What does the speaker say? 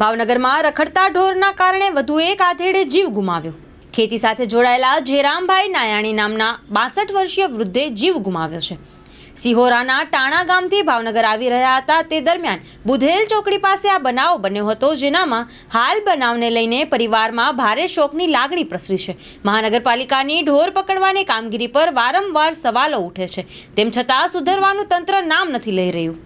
ભાવનગરમાં રખડતા ઢોરના કારણે વધુ એક આધેડે જીવ ગુમાવ્યો। ખેતી સાથે જોડાયેલા જેરામભાઈ નાયાણી નામના 62 વર્ષીય વૃદ્ધે જીવ ગુમાવ્યો છે। સિહોરાના ટાણા ગામથી ભાવનગર આવી રહ્યા હતા તે દરમિયાન બુધેલ ચોકડી પાસે આ બનાવ બન્યો હતો, જેનામાં હાલ બનાવને લઈને પરિવારમાં ભારે શોકની લાગણી પ્રસરી છે। મહાનગરપાલિકાની ઢોર પકડવાની કામગીરી પર વારંવાર સવાલો ઉઠે છે, તેમ છતાં સુધરવાનું તંત્ર નામ નથી લઈ રહ્યું।